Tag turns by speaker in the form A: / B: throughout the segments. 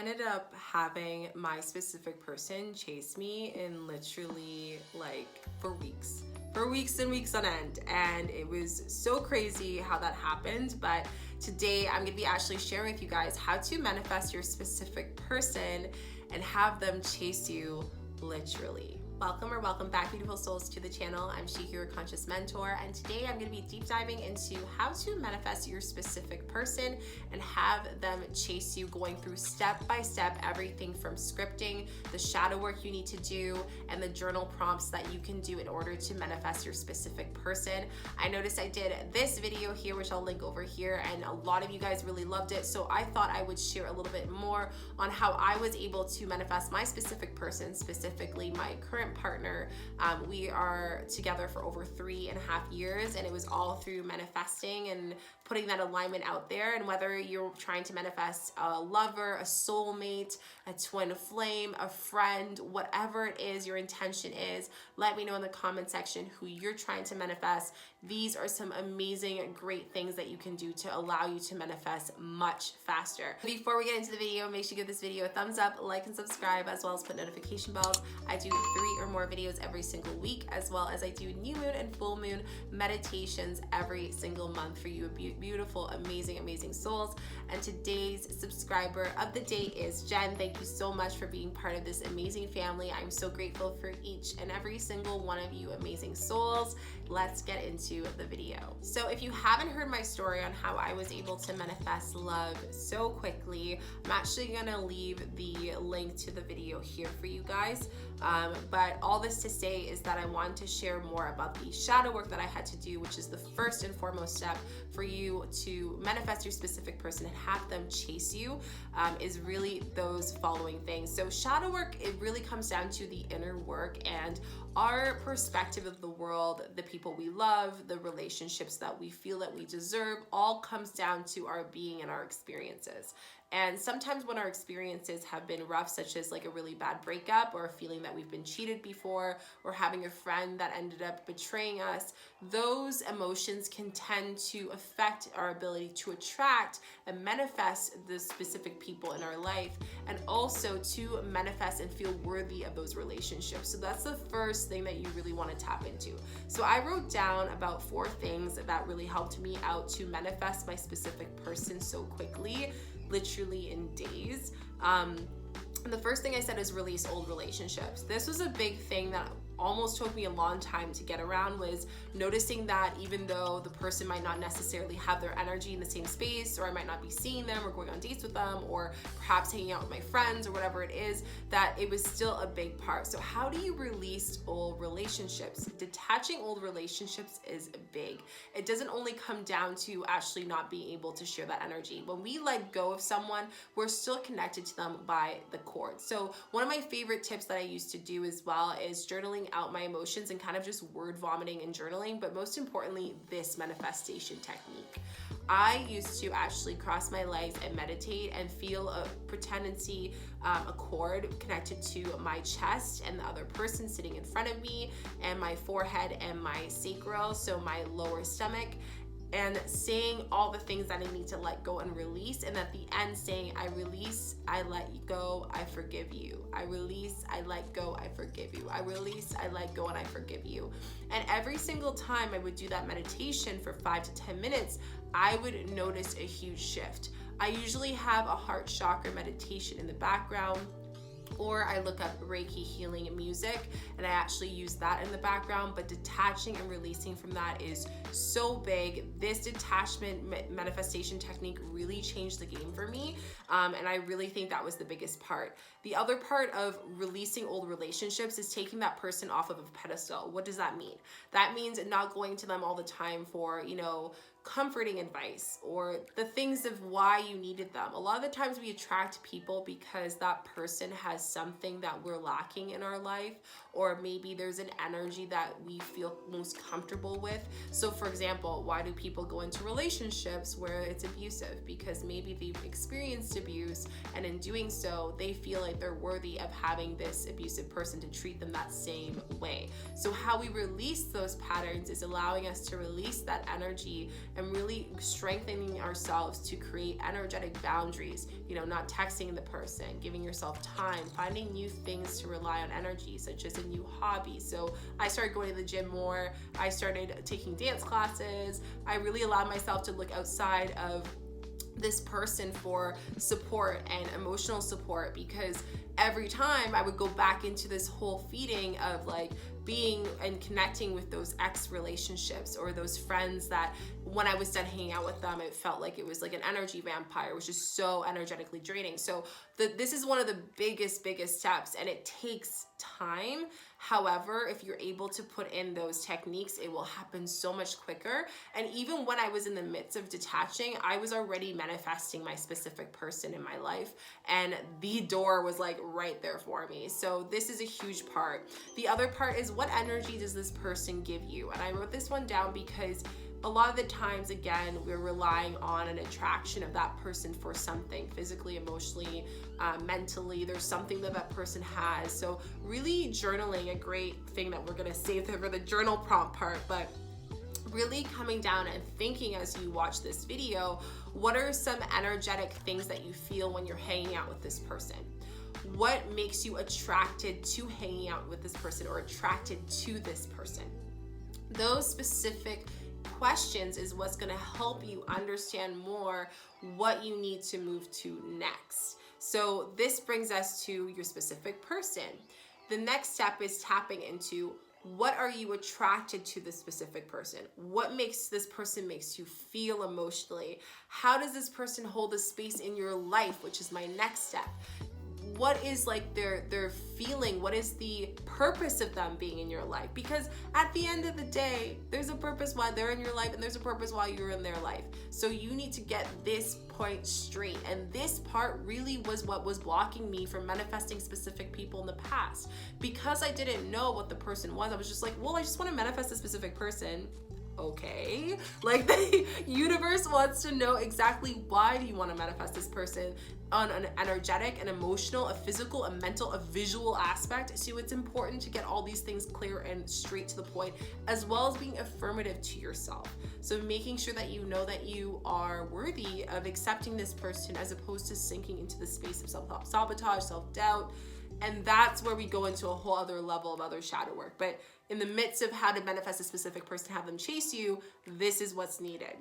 A: ended up having my specific person chase me in literally like for weeks and weeks on end, and it was so crazy how that happened. But today I'm gonna be actually sharing with you guys how to manifest your specific person and have them chase you literally. Welcome back, beautiful souls, to the channel. I'm Shika, your conscious mentor, and today I'm going to be deep diving into how to manifest your specific person and have them chase you, going through step by step everything from scripting, the shadow work you need to do, and the journal prompts that you can do in order to manifest your specific person. I noticed I did this video here, which I'll link over here, and a lot of you guys really loved it, so I thought I would share a little bit more on how I was able to manifest my specific person, specifically my current partner. We are together for over 3.5 years, and it was all through manifesting and putting that alignment out there. And whether you're trying to manifest a lover, a soulmate, a twin flame, a friend, whatever it is your intention is, let me know in the comment section who you're trying to manifest. These are some amazing, great things that you can do to allow you to manifest much faster. Before we get into the video, make sure you give this video a thumbs up, like and subscribe, as well as put notification bells. I do 3 or more videos every single week, as well as I do new moon and full moon meditations every single month for you beautiful, amazing souls. And today's subscriber of the day is Jen. Thank you so much for being part of this amazing family. I'm so grateful for each and every single one of you amazing souls. Let's get into the video. So if you haven't heard my story on how I was able to manifest love so quickly, I'm actually gonna leave the link to the video here for you guys. But all this to say is that I want to share more about the shadow work that I had to do, which is the first and foremost step for you to manifest your specific person and have them chase you, is really those following things. So shadow work, it really comes down to the inner work and our perspective of the world, the people we love, the relationships that we feel that we deserve, all comes down to our being and our experiences. And sometimes when our experiences have been rough, such as like a really bad breakup or a feeling that we've been cheated before, or having a friend that ended up betraying us, those emotions can tend to affect our ability to attract and manifest the specific people in our life, and also to manifest and feel worthy of those relationships. So that's the first thing that you really want to tap into. So I wrote down about 4 things that really helped me out to manifest my specific person so quickly, literally in days. And the first thing I said is release old relationships. This was a big thing that almost took me a long time to get around, was noticing that even though the person might not necessarily have their energy in the same space, or I might not be seeing them or going on dates with them, or perhaps hanging out with my friends or whatever it is, that it was still a big part. So how do you release old relationships? Detaching old relationships is big. It doesn't only come down to actually not being able to share that energy. When we let go of someone, we're still connected to them by the cord. So one of my favorite tips that I used to do as well is journaling out my emotions and kind of just word vomiting and journaling, but most importantly, this manifestation technique. I used to actually cross my legs and meditate and feel a pretendency, a cord connected to my chest and the other person sitting in front of me, and my forehead and my sacral, so my lower stomach, and saying all the things that I need to let go and release, and at the end saying, I release, I let you go, I forgive you. I release, I let go, I forgive you. I release, I let go, and I forgive you. And every single time I would do that meditation for 5 to 10 minutes, I would notice a huge shift. I usually have a heart chakra meditation in the background, or I look up Reiki healing music and I actually use that in the background. But detaching and releasing from that is so big. This detachment manifestation technique really changed the game for me, and I really think that was the biggest part. The other part of releasing old relationships is taking that person off of a pedestal. What does that mean? That means not going to them all the time for, comforting advice or the things of why you needed them. A lot of the times we attract people because that person has something that we're lacking in our life, or maybe there's an energy that we feel most comfortable with. So for example, why do people go into relationships where it's abusive? Because maybe they've experienced abuse, and in doing so, they feel like they're worthy of having this abusive person to treat them that same way. So how we release those patterns is allowing us to release that energy and really strengthening ourselves to create energetic boundaries. You know, not texting the person, giving yourself time, finding new things to rely on energy, such as a new hobby. So I started going to the gym more. I started taking dance classes. I really allowed myself to look outside of this person for support and emotional support, because every time I would go back into this whole feeding of like being and connecting with those ex relationships or those friends that when I was done hanging out with them, it felt like it was like an energy vampire, which is so energetically draining. So this is one of the biggest steps, and it takes time. However, if you're able to put in those techniques, it will happen so much quicker. And even when I was in the midst of detaching, I was already manifesting my specific person in my life, and the door was like right there for me. So this is a huge part. The other part is, what energy does this person give you? And I wrote this one down because a lot of the times, again, we're relying on an attraction of that person for something physically, emotionally, mentally. There's something that person has. So really journaling, a great thing that we're going to save for the journal prompt part, but really coming down and thinking as you watch this video, what are some energetic things that you feel when you're hanging out with this person? What makes you attracted to hanging out with this person or attracted to this person? Those specific questions is what's going to help you understand more what you need to move to next. So this brings us to your specific person. The next step is tapping into, what are you attracted to this specific person? What makes this person makes you feel emotionally? How does this person hold a space in your life, which is my next step? What is like their feeling? What is the purpose of them being in your life? Because at the end of the day, there's a purpose why they're in your life, and there's a purpose why you're in their life. So you need to get this point straight. And this part really was what was blocking me from manifesting specific people in the past. Because I didn't know what the person was, I was just like, well, I just want to manifest a specific person. Okay, like the universe wants to know exactly why do you want to manifest this person on an energetic, an emotional, a physical, a mental, a visual aspect. So it's important to get all these things clear and straight to the point, as well as being affirmative to yourself. So making sure that you know that you are worthy of accepting this person, as opposed to sinking into the space of self-sabotage, self-doubt. And that's where we go into a whole other level of other shadow work. But in the midst of how to manifest a specific person, have them chase you, this is what's needed.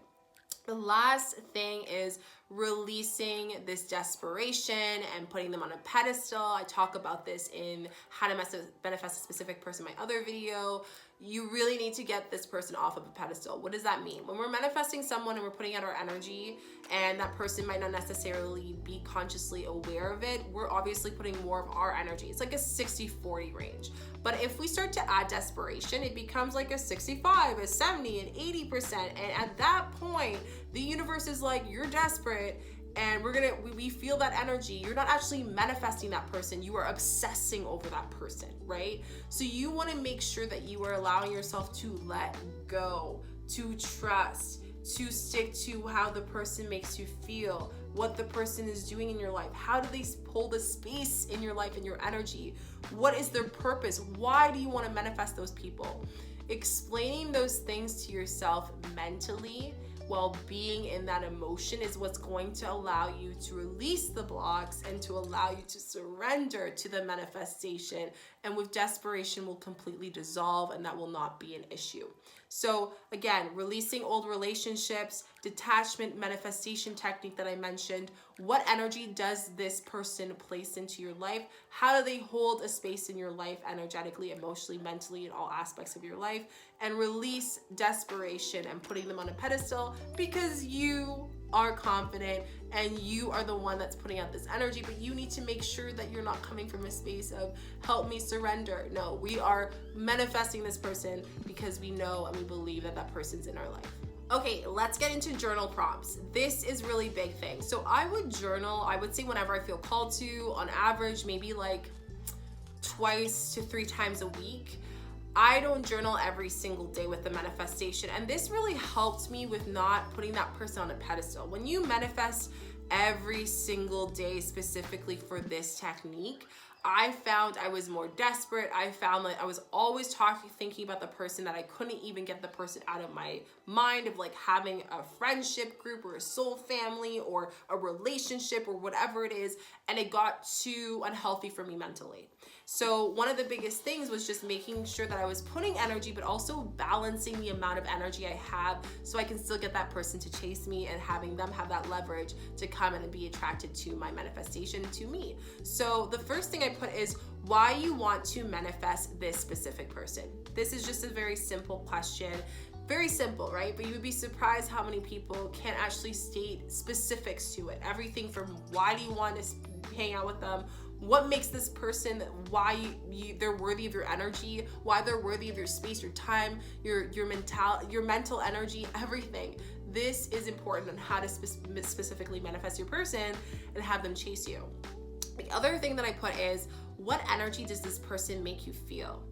A: The last thing is releasing this desperation and putting them on a pedestal. I talk about this in how to manifest a specific person, my other video. You really need to get this person off of a pedestal. What does that mean? When we're manifesting someone and we're putting out our energy, and that person might not necessarily be consciously aware of it, we're obviously putting more of our energy. It's like a 60-40 range. But if we start to add desperation, it becomes like a 65, a 70, an 80%. And at that point, the universe is like, you're desperate, and we feel that energy. You're not actually manifesting that person, you are obsessing over that person, right? So you want to make sure that you are allowing yourself to let go, to trust, to stick to how the person makes you feel, what the person is doing in your life. How do they hold a space in your life and your energy? What is their purpose? Why do you want to manifest those people? Explaining those things to yourself mentally while being in that emotion is what's going to allow you to release the blocks and to allow you to surrender to the manifestation. And with desperation will completely dissolve, and that will not be an issue. So again, releasing old relationships, detachment, manifestation technique that I mentioned. What energy does this person place into your life? How do they hold a space in your life energetically, emotionally, mentally, in all aspects of your life? And release desperation and putting them on a pedestal, because you are confident and you are the one that's putting out this energy, but you need to make sure that you're not coming from a space of help me surrender. No, we are manifesting this person because we know and we believe that that person's in our life. Okay, let's get into journal prompts. This is really big thing. So I would journal, I would say whenever I feel called to, on average, maybe like 2 to 3 times a week. I don't journal every single day with the manifestation, and this really helped me with not putting that person on a pedestal. When you manifest every single day specifically for this technique, I found I was more desperate. I found that I was always thinking about the person, that I couldn't even get the person out of my mind of like having a friendship group or a soul family or a relationship or whatever it is. And it got too unhealthy for me mentally. So one of the biggest things was just making sure that I was putting energy, but also balancing the amount of energy I have so I can still get that person to chase me and having them have that leverage to come in and be attracted to my manifestation, to me. So the first thing I put is why you want to manifest this specific person. This is just a very simple question. Very simple, right? But you would be surprised how many people can't actually state specifics to it. Everything from why do you want to hang out with them, what makes this person, why they're worthy of your energy, why they're worthy of your space, your time, your mental energy, everything. This is important on how to specifically manifest your person and have them chase you. The other thing that I put is, what energy does this person make you feel?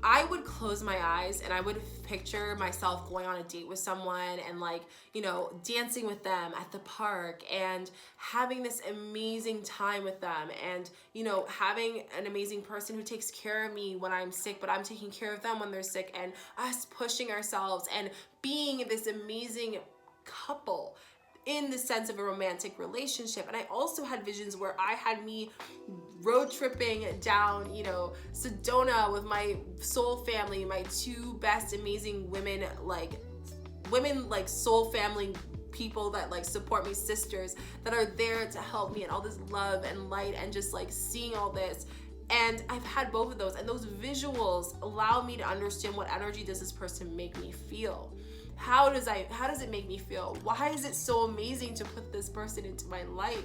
A: I would close my eyes and I would picture myself going on a date with someone and like, you know, dancing with them at the park and having this amazing time with them, and, you know, having an amazing person who takes care of me when I'm sick, but I'm taking care of them when they're sick, and us pushing ourselves and being this amazing couple in the sense of a romantic relationship. And I also had visions where I had me road tripping down, you know, Sedona with my soul family, my two best amazing women like soul family people that like support me, sisters that are there to help me, and all this love and light and just like seeing all this. And I've had both of those, and those visuals allow me to understand what energy does this person make me feel. How does it make me feel? Why is it so amazing to put this person into my life?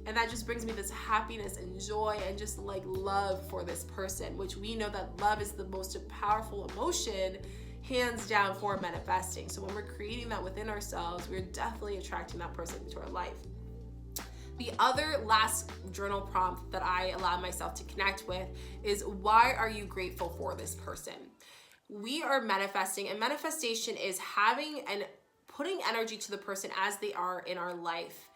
A: And that just brings me this happiness and joy and just like love for this person, which we know that love is the most powerful emotion, hands down, for manifesting. So when we're creating that within ourselves, we're definitely attracting that person into our life. The other last journal prompt that I allow myself to connect with is, why are you grateful for this person? We are manifesting, and manifestation is having and putting energy to the person as they are in our life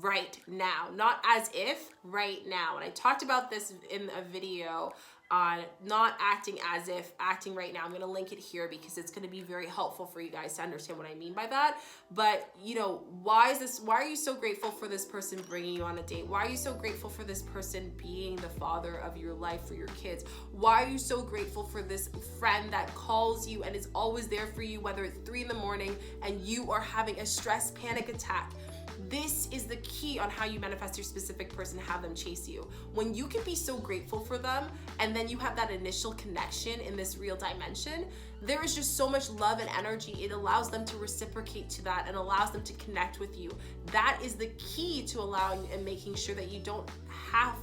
A: right now, not as if, right now. And I talked about this in a video on not acting as if, acting right now. I'm going to link it here because it's going to be very helpful for you guys to understand what I mean by that. But, you know, why are you so grateful for this person bringing you on a date? Why are you so grateful for this person being the father of your life for your kids? Why are you so grateful for this friend that calls you and is always there for you, whether it's 3 a.m. and you are having a stress panic attack? This is the key on how you manifest your specific person, have them chase you. When you can be so grateful for them, and then you have that initial connection in this real dimension, there is just so much love and energy. It allows them to reciprocate to that and allows them to connect with you. That is the key to allowing and making sure that you don't have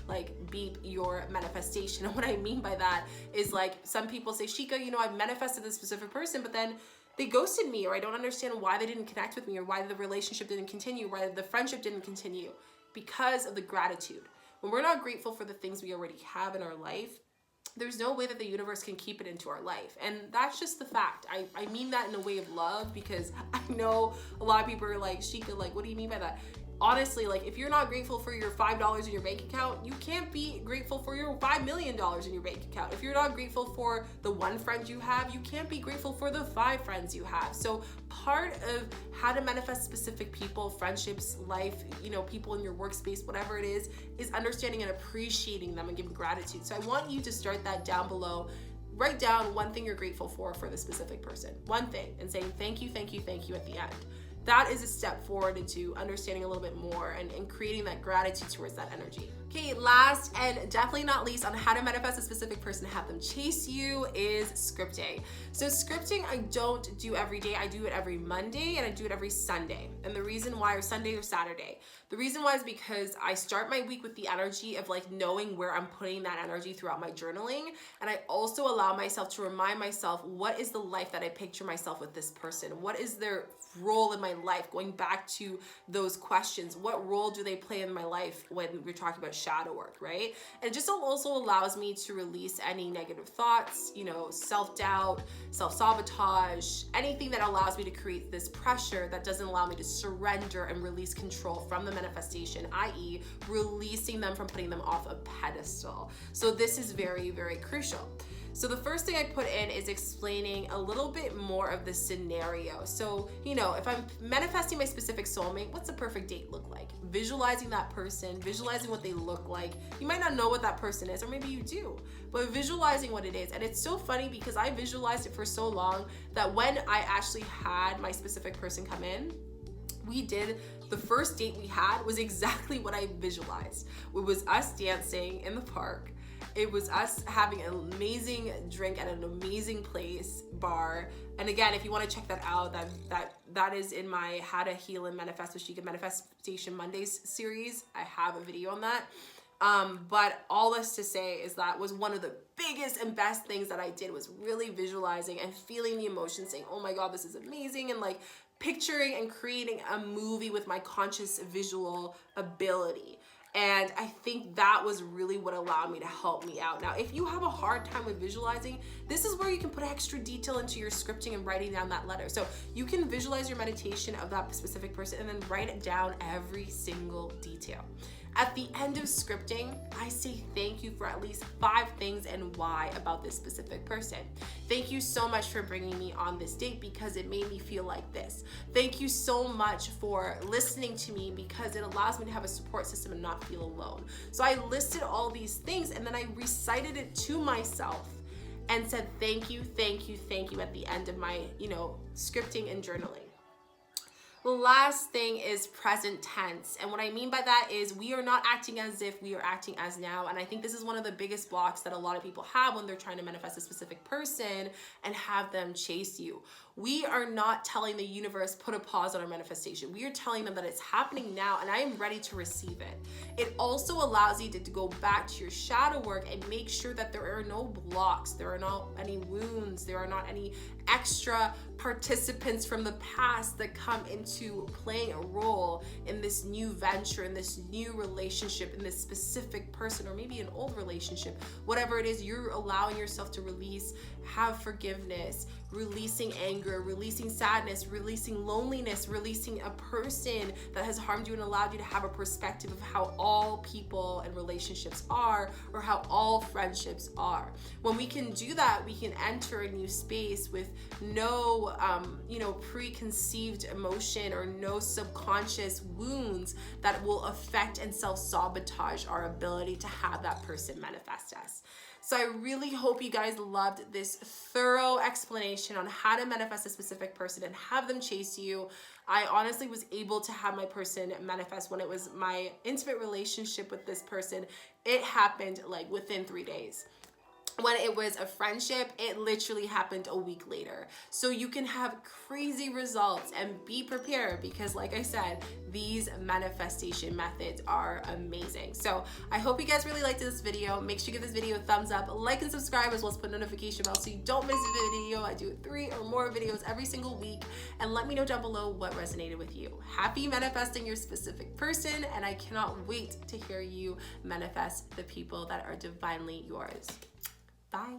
A: like beep your manifestation. And what I mean by that is, like, some people say, Shika, you know, I've manifested this specific person, but then they ghosted me, or I don't understand why they didn't connect with me, or why the relationship didn't continue, why the friendship didn't continue, because of the gratitude. When we're not grateful for the things we already have in our life, there's no way that the universe can keep it into our life. And that's just the fact. I mean that in a way of love, because I know a lot of people are like, Shika, like, what do you mean by that? Honestly, like, if you're not grateful for your $5 in your bank account, you can't be grateful for your $5 million in your bank account. If you're not grateful for the one friend you have, you can't be grateful for the 5 friends you have. So part of how to manifest specific people, friendships, life, you know, people in your workspace, whatever it is understanding and appreciating them and giving gratitude. So I want you to start that down below. Write down one thing you're grateful for the specific person. One thing, and saying thank you, thank you, thank you at the end. That is a step forward into understanding a little bit more and creating that gratitude towards that energy. Okay, last and definitely not least on how to manifest a specific person and have them chase you is scripting. So scripting I don't do every day. I do it every Monday and I do it every Sunday. And the reason why, or Sunday or Saturday, the reason why is because I start my week with the energy of like knowing where I'm putting that energy throughout my journaling. And I also allow myself to remind myself, what is the life that I picture myself with this person? What is their role in my life, going back to those questions. What role do they play in my life when we're talking about shadow work, right? And it just also allows me to release any negative thoughts, you know, self-doubt, self-sabotage, anything that allows me to create this pressure that doesn't allow me to surrender and release control from the manifestation, i.e. releasing them from putting them off a pedestal. So this is very, very crucial. So the first thing I put in is explaining a little bit more of the scenario. So, you know, if I'm manifesting my specific soulmate, what's the perfect date look like? Visualizing that person, visualizing what they look like. You might not know what that person is, or maybe you do, but visualizing what it is. And it's so funny because I visualized it for so long that when I actually had my specific person come in, the first date we had was exactly what I visualized. It was us dancing in the park. It was us having an amazing drink at an amazing bar. And again, if you want to check that out, that is in my How to Heal and Manifest with Chica Manifestation Mondays series. I have a video on that. But all this to say is that was one of the biggest and best things that I did, was really visualizing and feeling the emotion, saying, oh my God, this is amazing. And like picturing and creating a movie with my conscious visual ability. And I think that was really what allowed me to help me out. Now, if you have a hard time with visualizing, this is where you can put extra detail into your scripting and writing down that letter. So you can visualize your meditation of that specific person and then write it down, every single detail. At the end of scripting, I say thank you for at least 5 things and why about this specific person. Thank you so much for bringing me on this date because it made me feel like this. Thank you so much for listening to me because it allows me to have a support system and not feel alone. So I listed all these things and then I recited it to myself and said thank you, thank you, thank you at the end of my, you know, scripting and journaling. The last thing is present tense. And what I mean by that is we are not acting as if, we are acting as now. And I think this is one of the biggest blocks that a lot of people have when they're trying to manifest a specific person and have them chase you. We are not telling the universe, put a pause on our manifestation. We are telling them that it's happening now and I am ready to receive it. It also allows you to go back to your shadow work and make sure that there are no blocks, there are not any wounds, there are not any extra participants from the past that come into playing a role in this new venture, in this new relationship, in this specific person, or maybe an old relationship. Whatever it is, you're allowing yourself to release, have forgiveness, releasing anger, releasing sadness, releasing loneliness, releasing a person that has harmed you and allowed you to have a perspective of how all people and relationships are, or how all friendships are. When we can do that, we can enter a new space with no preconceived emotion or no subconscious wounds that will affect and self-sabotage our ability to have that person manifest us. So I really hope you guys loved this thorough explanation on how to manifest a specific person and have them chase you. I honestly was able to have my person manifest when it was my intimate relationship with this person. It happened like within 3 days. When it was a friendship, it literally happened a week later. So you can have crazy results and be prepared because like I said, these manifestation methods are amazing. So I hope you guys really liked this video. Make sure you give this video a thumbs up, like and subscribe, as well as put a notification bell so you don't miss a video. I do 3 or more videos every single week, and let me know down below what resonated with you. Happy manifesting your specific person, and I cannot wait to hear you manifest the people that are divinely yours. Bye.